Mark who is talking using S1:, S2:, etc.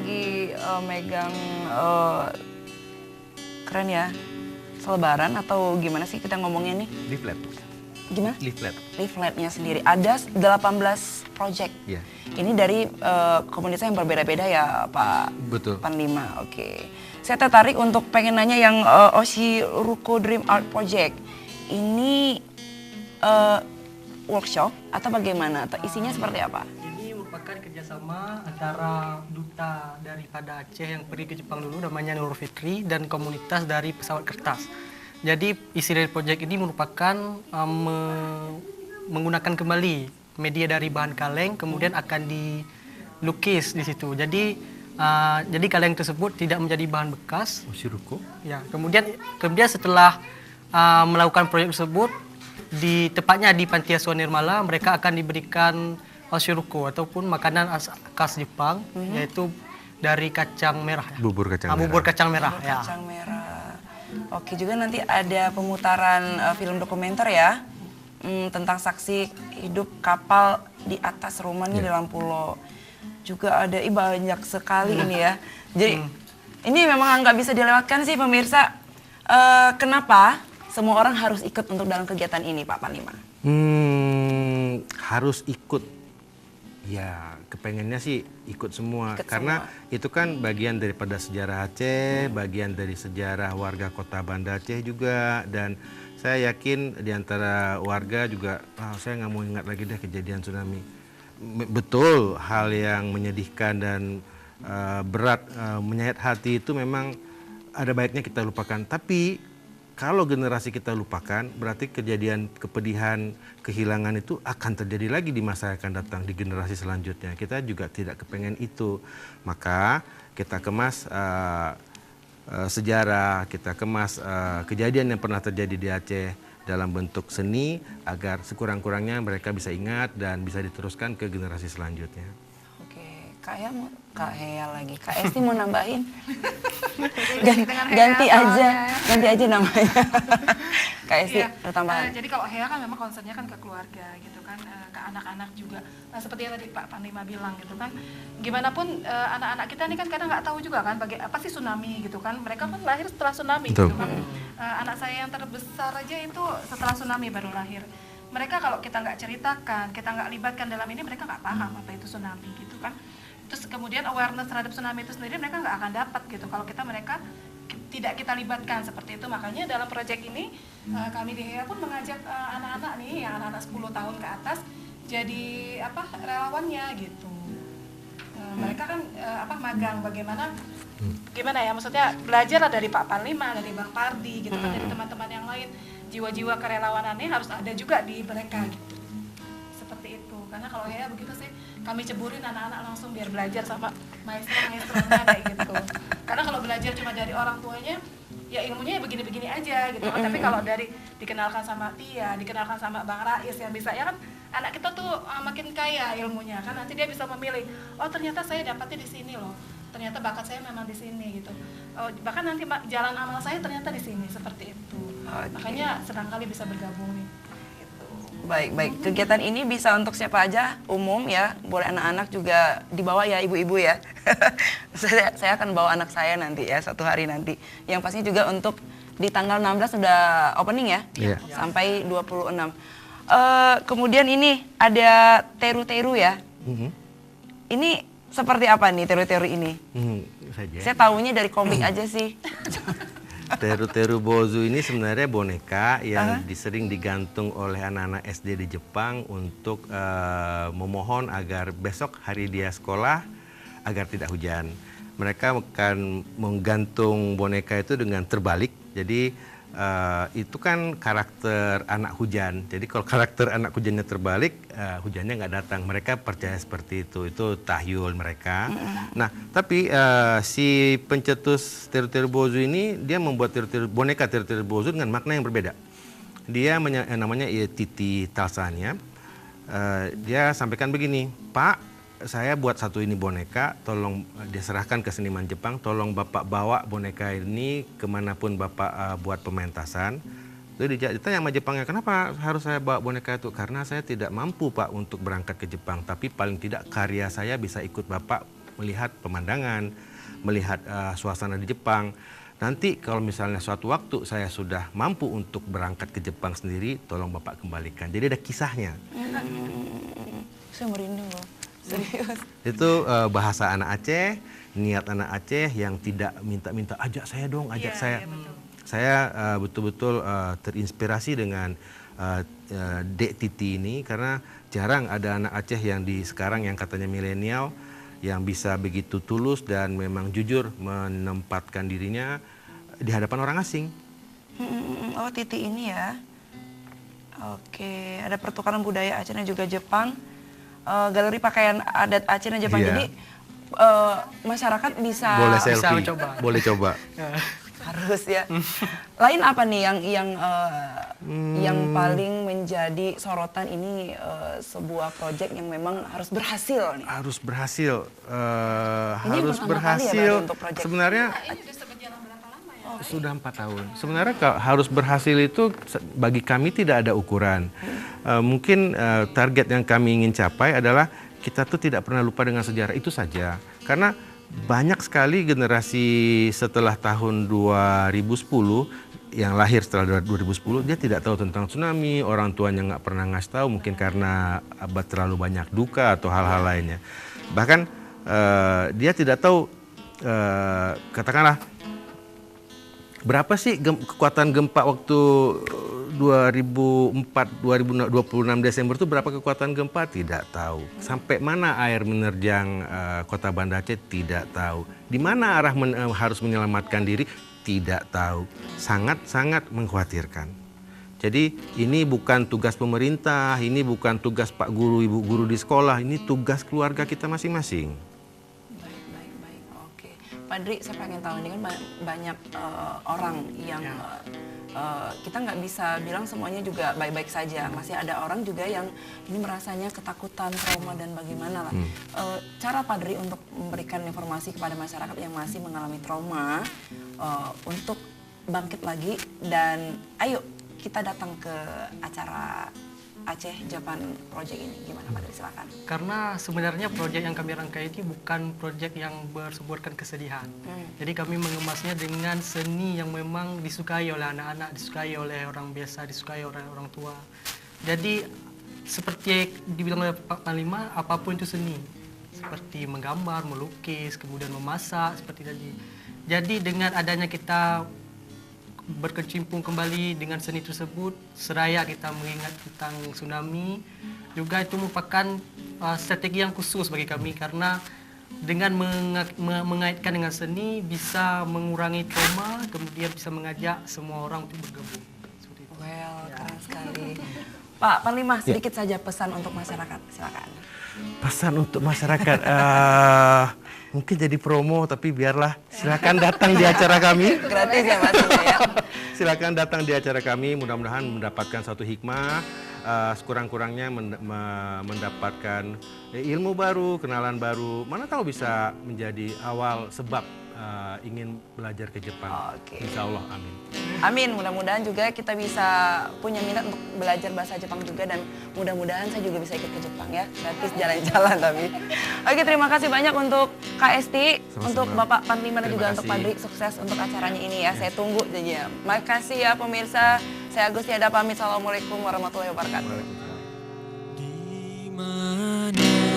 S1: lagi megang keren ya, selebaran atau gimana sih kita ngomongnya nih?
S2: Leaflet.
S1: Gimana?
S2: Leaflet.
S1: Leafletnya sendiri. Ada 18 project.
S2: Iya.
S1: Ini dari komunitas yang berbeda-beda ya Pak
S2: Betul.
S1: Panlima. Oke. Saya tertarik untuk pengen nanya yang Oshiruko Dream Art Project. Ini workshop atau bagaimana? Atau isinya seperti apa?
S3: Ini merupakan kerjasama antara duta daripada Aceh yang pergi ke Jepang dulu namanya Nur Fitri dan komunitas dari pesawat kertas. Jadi isi dari proyek ini merupakan menggunakan kembali media dari bahan kaleng kemudian akan dilukis di situ. Jadi kaleng tersebut tidak menjadi bahan bekas.
S2: Oshiruko.
S3: Ya, kemudian setelah melakukan proyek tersebut tepatnya di Panti Asuhan Nirmala, mereka akan diberikan oshiruko ataupun makanan khas Jepang, yaitu dari kacang merah. Ya?
S2: Bubur kacang merah.
S3: Bubur kacang merah.
S1: Bubur
S3: Ya.
S1: kacang merah. Oke, juga nanti ada pemutaran film dokumenter ya tentang saksi hidup kapal di atas rumah nih dalam pulau. Juga ada banyak sekali ini ya. Jadi ini memang nggak bisa dilewatkan sih pemirsa. Kenapa semua orang harus ikut untuk dalam kegiatan ini Pak Panlima?
S2: Harus ikut. Ya, kepengennya sih ikut semua.
S1: Ikut
S2: Karena
S1: semua.
S2: itu kan bagian daripada sejarah Aceh, bagian dari sejarah warga kota Banda Aceh juga. Dan saya yakin di antara warga juga, saya nggak mau ingat lagi deh kejadian tsunami. Betul, hal yang menyedihkan dan berat, menyayat hati itu memang ada baiknya kita lupakan. Tapi kalau generasi kita lupakan, berarti kejadian kepedihan, kehilangan itu akan terjadi lagi di masa yang akan datang, di generasi selanjutnya. Kita juga tidak kepengen itu. Maka kita kemas sejarah, kita kemas kejadian yang pernah terjadi di Aceh dalam bentuk seni, agar sekurang-kurangnya mereka bisa ingat dan bisa diteruskan ke generasi selanjutnya.
S1: Oke, Kak Hea lagi. Kak Esti mau nambahin?
S4: Dengan Hea
S1: ganti
S4: soalnya.
S1: aja namanya. Kak Esti,
S4: Iya.
S1: ada tambahan?
S4: Jadi kalau Hea kan memang concernnya kan ke keluarga gitu kan, ke anak-anak juga. Nah seperti yang tadi Pak Panlima bilang gitu kan, gimana pun anak-anak kita ini kan kadang nggak tahu juga kan apa sih tsunami gitu kan. Mereka kan lahir setelah tsunami
S2: Betul.
S4: gitu kan. Anak saya yang terbesar aja itu setelah tsunami baru lahir. Mereka kalau kita nggak ceritakan, kita nggak libatkan dalam ini, mereka nggak paham apa itu tsunami gitu kan. Terus kemudian awareness terhadap tsunami itu sendiri mereka nggak akan dapat gitu kalau mereka tidak kita libatkan seperti itu. Makanya dalam proyek ini kami di HEA pun mengajak anak-anak nih yang anak-anak 10 tahun ke atas jadi relawannya gitu. Mereka kan magang bagaimana gimana ya, maksudnya belajar dari Pak Panlima, dari Bang Pardi gitu kan, dari teman-teman yang lain. Jiwa-jiwa kerelawanannya harus ada juga di mereka gitu. Seperti itu. Karena kalau HEA begitu sih, kami ceburin anak-anak langsung biar belajar sama maestro-maestronya kayak gitu. Karena kalau belajar cuma dari orang tuanya, ya ilmunya ya begini-begini aja gitu kan. Tapi kalau dari dikenalkan sama Tia, dikenalkan sama Bang Rais yang bisa, ya kan anak kita tuh makin kaya ilmunya kan. Nanti dia bisa memilih, oh ternyata saya dapatnya di sini loh. Ternyata bakat saya memang di sini gitu. Oh, bahkan nanti jalan amal saya ternyata di sini, seperti itu.
S1: Oke.
S4: Makanya senang kali bisa bergabung nih.
S1: Baik. Kegiatan ini bisa untuk siapa aja, umum ya. Boleh anak-anak juga dibawa ya, ibu-ibu ya. saya akan bawa anak saya nanti ya, suatu hari nanti. Yang pasti juga untuk di tanggal 16 sudah opening ya,
S2: Iya.
S1: sampai 26. Kemudian ini ada teru-teru ya. Ini seperti apa nih teru-teru ini? Saya tahunya dari komik aja sih.
S2: Teru-teru bozu ini sebenarnya boneka yang sering digantung oleh anak-anak SD di Jepang untuk memohon agar besok hari dia sekolah agar tidak hujan. Mereka akan menggantung boneka itu dengan terbalik. Jadi itu kan karakter anak hujan. Jadi kalau karakter anak hujannya terbalik, hujannya nggak datang. Mereka percaya seperti itu. Itu tahyul mereka. Nah, tapi si pencetus teru-teru bozu ini dia membuat boneka teru-teru bozu dengan makna yang berbeda. Dia namanya Titi Talsanya. Dia sampaikan begini, Pak, saya buat satu ini boneka, tolong diserahkan ke seniman Jepang, tolong Bapak bawa boneka ini kemanapun Bapak buat pementasan. Jadi ditanya sama Jepangnya, kenapa harus saya bawa boneka itu? Karena saya tidak mampu Pak untuk berangkat ke Jepang, tapi paling tidak karya saya bisa ikut Bapak melihat pemandangan, melihat suasana di Jepang. Nanti kalau misalnya suatu waktu saya sudah mampu untuk berangkat ke Jepang sendiri, tolong Bapak kembalikan. Jadi ada kisahnya.
S1: Saya merinding loh, serius.
S2: Itu bahasa anak Aceh, niat anak Aceh yang tidak minta-minta, ajak saya dong, ajak saya. Saya betul-betul terinspirasi dengan Dek Titi ini, karena jarang ada anak Aceh yang sekarang yang katanya milenial yang bisa begitu tulus dan memang jujur menempatkan dirinya di hadapan orang asing.
S1: Oh, Titi ini ya. Oke, ada pertukaran budaya Aceh dan juga Jepang. Galeri pakaian adat Aceh dan Jepang.
S2: Iya.
S1: Jadi masyarakat bisa
S2: Boleh selfie,
S3: mencoba.
S2: boleh coba.
S1: harus ya. Lain apa nih yang paling menjadi sorotan ini, sebuah proyek yang memang harus berhasil nih?
S2: Harus berhasil,
S1: Ini yang
S2: harus
S1: pertama kali ya,
S2: berhasil.
S1: Baru untuk proyek?
S2: Sebenarnya
S4: Ini sudah berjalan berapa lama ya?
S2: sudah 4 tahun. Sebenarnya harus berhasil itu bagi kami tidak ada ukuran. Mungkin target yang kami ingin capai adalah kita tuh tidak pernah lupa dengan sejarah itu saja. Karena banyak sekali generasi setelah tahun 2010 yang lahir setelah 2010, dia tidak tahu tentang tsunami, orang tuanya nggak pernah ngasih tahu, mungkin karena abad terlalu banyak duka atau hal-hal lainnya. Bahkan dia tidak tahu, katakanlah, berapa sih kekuatan gempa waktu 2026 Desember itu berapa kekuatan gempa? Tidak tahu. Sampai mana air menerjang kota Banda Aceh? Tidak tahu. Di mana arah harus menyelamatkan diri? Tidak tahu. Sangat-sangat mengkhawatirkan. Jadi ini bukan tugas pemerintah, ini bukan tugas Pak Guru, Ibu Guru di sekolah, ini tugas keluarga kita masing-masing.
S1: Baik. Oke. Pak Dri, saya pengen tahu, ini kan banyak orang yang kita nggak bisa bilang semuanya juga baik-baik saja. Masih ada orang juga yang ini merasanya ketakutan, trauma, dan bagaimana lah. Cara Pak Dri untuk memberikan informasi kepada masyarakat yang masih mengalami trauma untuk bangkit lagi dan ayo kita datang ke acara Aceh Japan Project ini. Gimana Pak Dri, silakan.
S3: Karena sebenarnya proyek yang kami rangkai ini bukan proyek yang bersuburkan kesedihan. Jadi kami mengemasnya dengan seni yang memang disukai oleh anak-anak, disukai oleh orang biasa, disukai oleh orang tua. Jadi seperti dibilang oleh Pak Panglima, apapun itu seni. Seperti menggambar, melukis, kemudian memasak, seperti tadi. Jadi dengan adanya kita berkecimpung kembali dengan seni tersebut, seraya kita mengingat tentang tsunami, juga itu merupakan strategi yang khusus bagi kami karena dengan mengaitkan dengan seni bisa mengurangi trauma, kemudian bisa mengajak semua orang untuk bergabung.
S1: Well, keren sekali. Pak Panglima, sedikit saja pesan untuk masyarakat, silakan.
S2: Pesan untuk masyarakat, mungkin jadi promo, tapi biarlah, silakan datang di acara kami.
S1: Gratis ya pastinya ya.
S2: Silakan datang di acara kami, mudah-mudahan mendapatkan satu hikmah, sekurang-kurangnya mendapatkan ilmu baru, kenalan baru, mana tahu bisa menjadi awal sebab ingin belajar ke Jepang.
S1: Oke.
S2: Insya Allah, amin.
S1: Amin, mudah-mudahan juga kita bisa punya minat untuk belajar bahasa Jepang juga dan mudah-mudahan saya juga bisa ikut ke Jepang ya, gratis jalan-jalan tapi. Oke, terima kasih banyak untuk Kak Esti,
S2: Sama-sama.
S1: untuk Bapak Panglima dan
S2: Terima
S1: juga untuk
S2: kasih.
S1: Pak Dri, sukses untuk acaranya ini ya, saya tunggu janjinya. Makasih ya pemirsa, saya Agustiada pamit, Assalamualaikum warahmatullahi wabarakatuh.
S2: Waalaikumsalam.
S5: Di mana